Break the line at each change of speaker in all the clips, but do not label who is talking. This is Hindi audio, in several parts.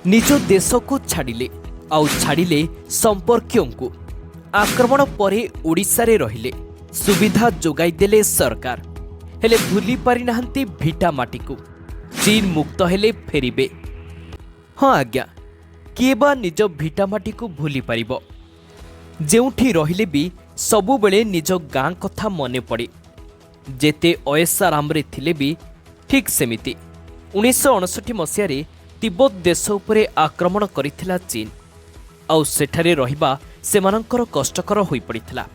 निज देश को छाड़िले आउ छाड़िले संपर्कियों को आक्रमण परे ओडिशा रे रहिले सुविधा जोगाई देले सरकार हेले भूली पारि नाहंती भिटा माटी को चीन मुक्त हेले फेरिबे। हाँ आज्ञा किए बा निज भिटा माटी को भूली पारिबो जेउठी रहिले भी सबु बेले निज गाँ कथा मने पड़े जेते अयसाराम रे थिले भी ठीक सेमिति 1959 मसीह तिब्बत देश उपरे आक्रमण करिथिला चीन आउ सेठारे रहिबा सेमानंकर कष्टकर होई पड़िथिला।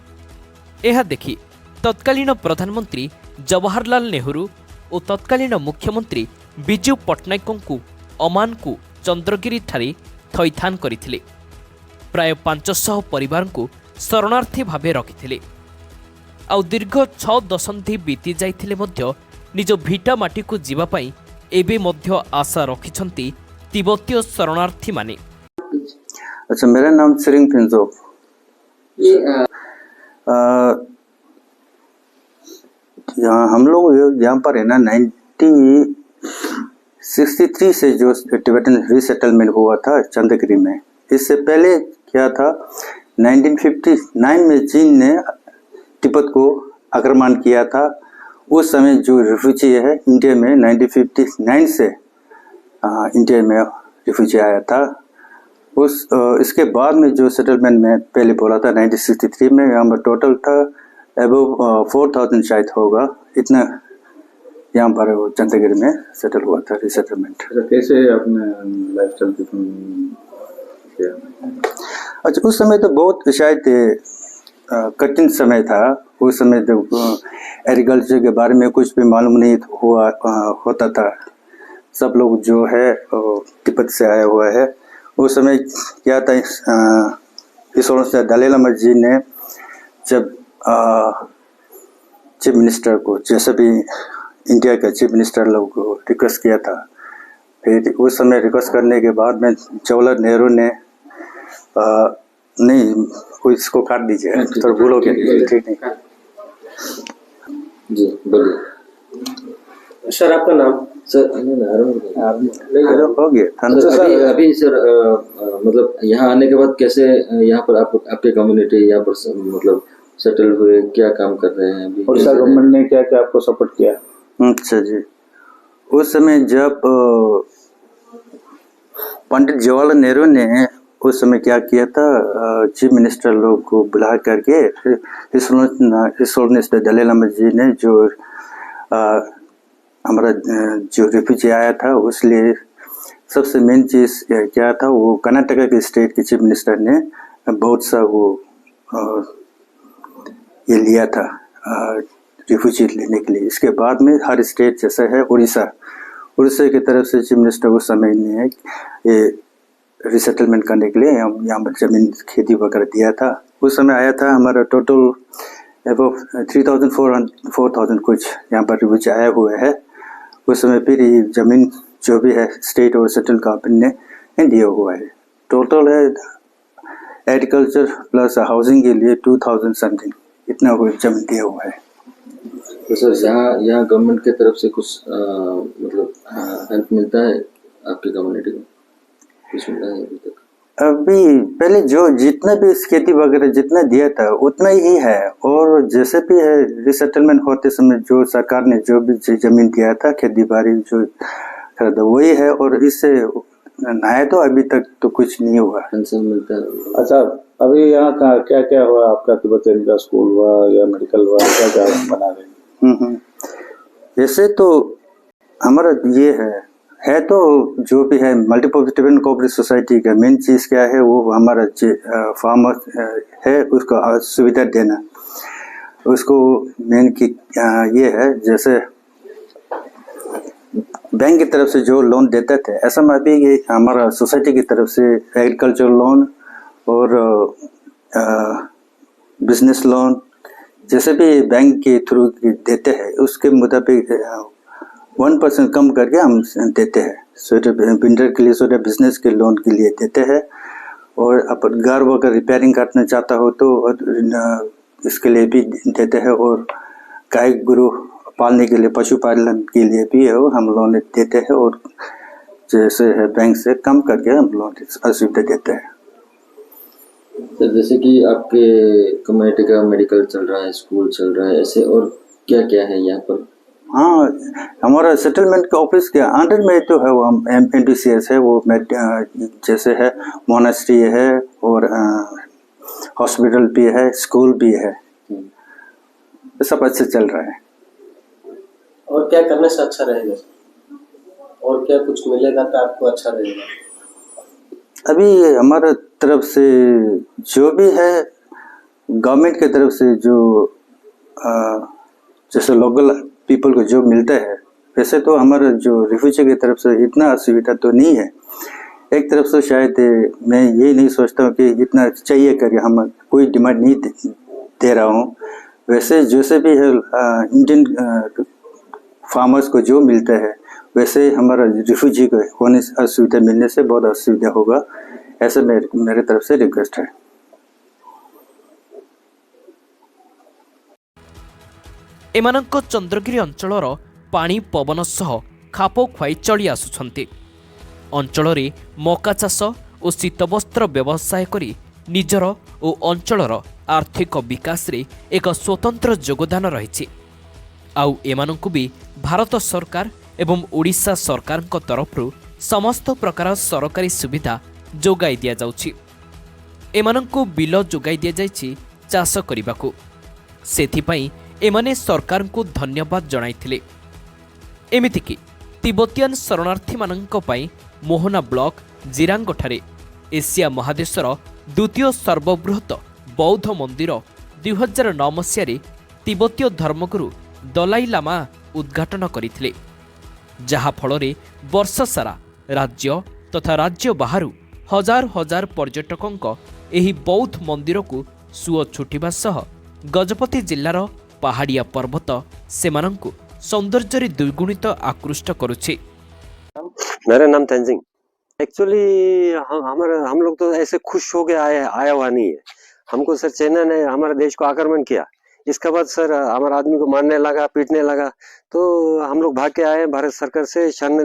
एहा देखि तत्कालीन प्रधानमंत्री जवाहरलाल नेहरू और तत्कालीन मुख्यमंत्री बिजू पट्टनायकଙ୍କୁ अमान को चंद्रगिरी ठारे थैथान करिथिले। प्राय 500 परिवार को शरणार्थी भावे रखिथिले आउ दीर्घ 6 दशंधि बीती जाइथिले मध्य निज भिटा माटी को जीवा पाई एबे मध्य आशा रखिछंती तिब्बतीय शरणार्थी माने।
अच्छा, मेरा नाम सिरिंग फिंजो। यहाँ हम लोग यहाँ पर है ना 1963 से जो टिबेटन रीसेटलमेंट हुआ था चंद्रगिरी में। इससे पहले क्या था 1959 में चीन ने तिब्बत को आक्रमण किया था। उस समय जो रिफ्यूजी है इंडिया में 1959 से इंडिया में रिफ्यूजी आया था। इसके बाद में जो सेटलमेंट में पहले बोला था 1963 में यहाँ पर टोटल था अबव 4000 शायद होगा, इतना यहाँ पर वो चंद्रगिरी में सेटल हुआ था रिसेटलमेंट।
कैसे अपने लाइफस्टाइल किया?
अच्छा, उस समय तो बहुत शायद कठिन समय था। उस समय तो एग्रीकल्चर के बारे में कुछ भी मालूम नहीं होता था। सब लोग जो है तिब्बत से आया हुआ है। उस समय क्या था, इस दलाई लामा जी ने जब चीफ मिनिस्टर को, जैसे भी इंडिया के चीफ मिनिस्टर लोग को रिक्वेस्ट किया था, फिर उस समय रिक्वेस्ट करने के बाद में जवाहरलाल नेहरू ने नहीं इसको काट दीजिए तो बोलोगे ठीक नहीं।
जी बोलिए
सर, आपका नाम?
सर
हो गया
अभी सर मतलब यहाँ आने के बाद कैसे यहाँ पर आपके कम्युनिटी यहाँ पर मतलब सेटल हुए, क्या काम कर रहे हैं अभी?
उड़ीसा गवर्नमेंट ने क्या क्या आपको सपोर्ट किया?
अच्छा जी, उस समय जब पंडित जवाहरलाल नेहरू ने उस समय क्या किया था, चीफ मिनिस्टर लोग को बुला करके दलाई लामा जी ने जो हमारा जो रिफ्यूजी आया था उसलिए सबसे मेन चीज़ क्या था, वो कर्नाटका के स्टेट के चीफ मिनिस्टर ने बहुत सा वो ये लिया था रिफ्यूजी लेने के लिए। इसके बाद में हर स्टेट जैसे है उड़ीसा की तरफ से चीफ मिनिस्टर उस समय ने ये रिसेटलमेंट करने के लिए यहाँ पर जमीन खेती वगैरह दिया था। उस समय आया था हमारा टोटल अबव 3400 कुछ यहाँ पर रिफ्यूजी आया हुआ है। उस समय फिर ये जमीन जो भी है स्टेट और सेंट्रल गवर्नमेंट ने दिया हुआ है। टोटल है एग्रीकल्चर प्लस हाउसिंग के लिए 2000 समथिंग इतना जमीन दिया हुआ है।
तो सर यहाँ गवर्नमेंट की तरफ से कुछ मतलब हेल्प मिलता है आपकी कम्युनिटी को? कुछ मिला है अभी तक?
अभी पहले जो जितना भी खेती वगैरह जितना दिया था उतना ही है, और जैसे भी है रिसेटलमेंट होते समय जो सरकार ने जो भी जमीन दिया था खेती बाड़ी जो खरीदा वही है, और इससे नया तो अभी तक तो कुछ नहीं हुआ।
पेंशन मिलता है?
अच्छा, अभी यहाँ का क्या क्या हुआ आपका? तिब्बतन का स्कूल हुआ या मेडिकल हुआ, क्या क्या बना रहे?
जैसे तो हमारा ये है तो जो भी है मल्टीपर्पज टिबेटन कोऑपरेटिव सोसाइटी का मेन चीज़ क्या है, वो हमारा फार्मर है उसको सुविधा देना। उसको मेन की ये है, जैसे बैंक की तरफ से जो लोन देते थे, ऐसा में अभी ये हमारा सोसाइटी की तरफ से एग्रीकल्चर लोन और बिजनेस लोन जैसे भी बैंक के थ्रू देते हैं उसके मुताबिक 1% कम करके हम देते हैं। स्वेटर विंटर के लिए, स्वेटर बिजनेस के लोन के लिए देते हैं, और अपन घर वगैरह रिपेयरिंग करना चाहता हो तो इसके लिए भी देते हैं, और गाय गुरु पालने के लिए, पशुपालन के लिए भी है हम लोन देते हैं, और जैसे है बैंक से कम करके हम लोग असुविधा देते हैं।
सर जैसे कि आपके कम्युनिटी का मेडिकल चल रहा है, स्कूल चल रहा है, ऐसे और क्या क्या है यहाँ पर?
हाँ, हमारा सेटलमेंट का ऑफिस के अंडर में तो है, वो MPCS है, वो जैसे है मोनास्ट्री है और हॉस्पिटल भी है, स्कूल भी है, सब अच्छे चल रहा है।
और क्या करने से अच्छा रहेगा और क्या कुछ मिलेगा तो आपको अच्छा रहेगा?
अभी हमारे तरफ से जो भी है गवर्नमेंट की तरफ से जो जैसे लोकल पीपल को जो मिलता है, वैसे तो हमारा जो रिफ्यूजी की तरफ से इतना असुविधा तो नहीं है। एक तरफ से शायद मैं ये नहीं सोचता हूँ कि इतना चाहिए करके हम कोई डिमांड नहीं दे रहा हूँ। वैसे जैसे भी है इंडियन फार्मर्स को जो मिलता है वैसे हमारा रिफ्यूजी को होने से असुविधा मिलने से बहुत असुविधा होगा, ऐसे मेरे तरफ से रिक्वेस्ट है।
एमानंक चंद्रगिरी अंचलर पानी पवन सह खाप खुआई चली आसुछन्ति। अंचल मका चाष और शीतवस्त्र व्यवसाय करी निजर और अंचलर आर्थिक विकास रे एक स्वतंत्र योगदान रही। आउ एमानंकु भी भारत सरकार एवं ओडिशा सरकार तरफरु समस्त प्रकार सरकारी सुविधा जोगाई दिया जाउछि। एमानंकु बिल जोगाई दिया जाइछि चाष करिबाकु। सेथिपई एमाने सरकार को धन्यवाद जणाइथिले। एमितिकि तिब्बतियान शरणार्थी मानंक पई मोहना ब्लॉक जिरांगठारे एशिया महादेशर द्वितीय सर्वबृहत बौद्ध मंदिर 2009 मसीह तिब्बतीय धर्मगुरु दलाई लामा उद्घाटन करथिले, जहा फଳରେ वर्ष सारा राज्य तथा राज्य बाहरु हजार हजार पर्यटकंक एही बौद्ध मंदिर को सुओ छुटिबा सह गजपति जिल्लार पहाड़िया पर्वत सेमानंकु सौंदर्य द्विगुणित आकृष्ट करुछि।
मेरा नाम तेंजिंग। एक्चुअली हम लोग तो ऐसे खुश हो के आया हुआ नहीं है। हमको सर चाइना ने हमारे देश को आक्रमण किया, इसके बाद सर हमारे आदमी को मारने लगा, पीटने लगा, तो हम लोग भाग के आए भारत सरकार से शरण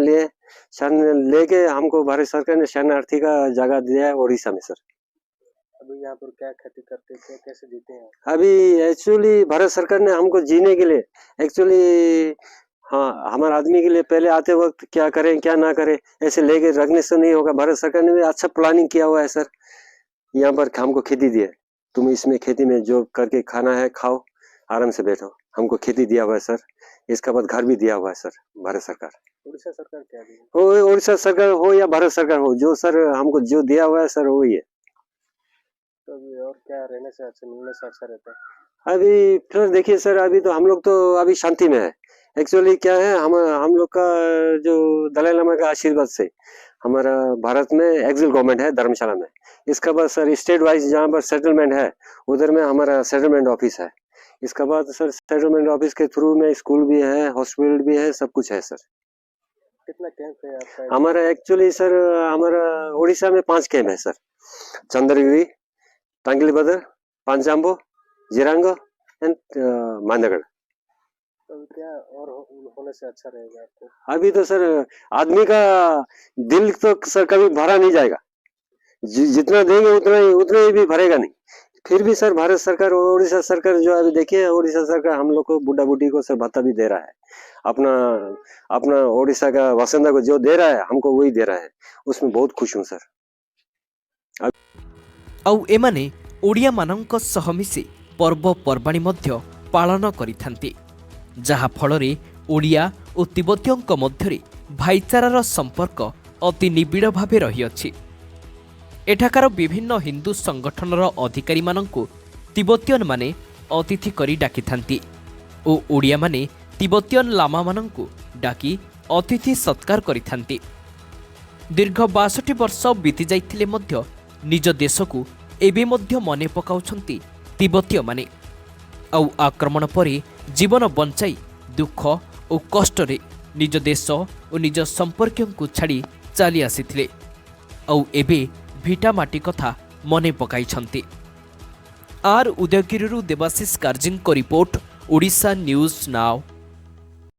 लेके हमको भारत सरकार ने शरणार्थी का जगह दिया है उड़ीसा में सर।
अभी यहाँ पर क्या खेती करते थे, कैसे जीते हैं?
अभी एक्चुअली भारत सरकार ने हमको जीने के लिए एक्चुअली हाँ हमारे आदमी के लिए पहले आते वक्त क्या करें क्या ना करें ऐसे लेके रखने से नहीं होगा। भारत सरकार ने भी अच्छा प्लानिंग किया हुआ है सर। यहाँ पर हमको खेती दिया, तुम इसमें खेती में जो करके खाना है खाओ, आराम से बैठो। हमको खेती दिया हुआ है सर, इसके बाद घर भी दिया हुआ है सर भारत सरकार।
उड़ीसा सरकार क्या दी?
हो उड़ीसा सरकार हो या भारत सरकार हो, जो सर हमको जो दिया हुआ है सर वही है।
तो अभी और क्या रहने से अच्छा, मिलने से अच्छा रहता है?
अभी फिर देखिए सर, अभी तो हम लोग तो अभी शांति में है। एक्चुअली क्या है, हम लोग का जो दलाई लामा का आशीर्वाद से हमारा भारत में एक्सिल गवर्नमेंट है धर्मशाला में। इसके बाद सर स्टेट वाइज जहाँ पर सेटलमेंट है उधर में हमारा सेटलमेंट ऑफिस है। इसके बाद सर सेटलमेंट ऑफिस के थ्रू में स्कूल भी है, हॉस्पिटल भी है, सब कुछ है सर।
कितना कैंप है आपका?
हमारा एक्चुअली सर हमारा उड़ीसा में 5 कैंप है सर। चंद्रगिरी, टांगिलबदर, पांचाम्बो, जिरांग एंड मांदगढ़।
तो क्या और होने से अच्छा रहेगा आपको?
अभी तो सर आदमी का दिल तो सर कभी भरा नहीं जाएगा, जितना देंगे उतना ही भी भरेगा नहीं। फिर भी सर भारत सरकार और उड़ीसा सरकार जो अभी देखिए, उड़ीसा सरकार हम लोग को बुढ़ा बुढ़ी को सर भत्ता भी दे रहा है। अपना उड़ीसा का वासिंदा को जो दे रहा है हमको वही दे रहा है, उसमें बहुत खुश हूँ सर।
आउ एमाने ओडिया मानंक सह मिसी पर्व पर्वाणी मध्य पालन करिथांती, जहा फଳରେ ओडिया और तिब्बतीयंक मध्यरे भाईचारार संपर्क अति निबिड़ भावे रहिअछि। एठाकार विभिन्न हिंदू संगठनर अधिकारी मानंकु तिब्बतीयन माने अतिथि करी डाकिथांती और ओडिया माने तिब्बतीयन लामा मानंकु डाकी अतिथि सत्कार करिथांती। दीर्घ 62 वर्ष बीती जाइथिले मध्य निज देशकु एबे मध्य मने पकाउछंती तिब्बतीय माने। आउ आक्रमण परे जीवन बंचाई दुख और कष्टरे निज देश और निज संपर्क छाड़ी चली आसीथिले। आउ एबे भिटा माटी कथा मने पकाइछंती। आर उदयगिरिरु देवाशीष कार्जिन को रिपोर्ट, ओडिशा न्यूज नाउ।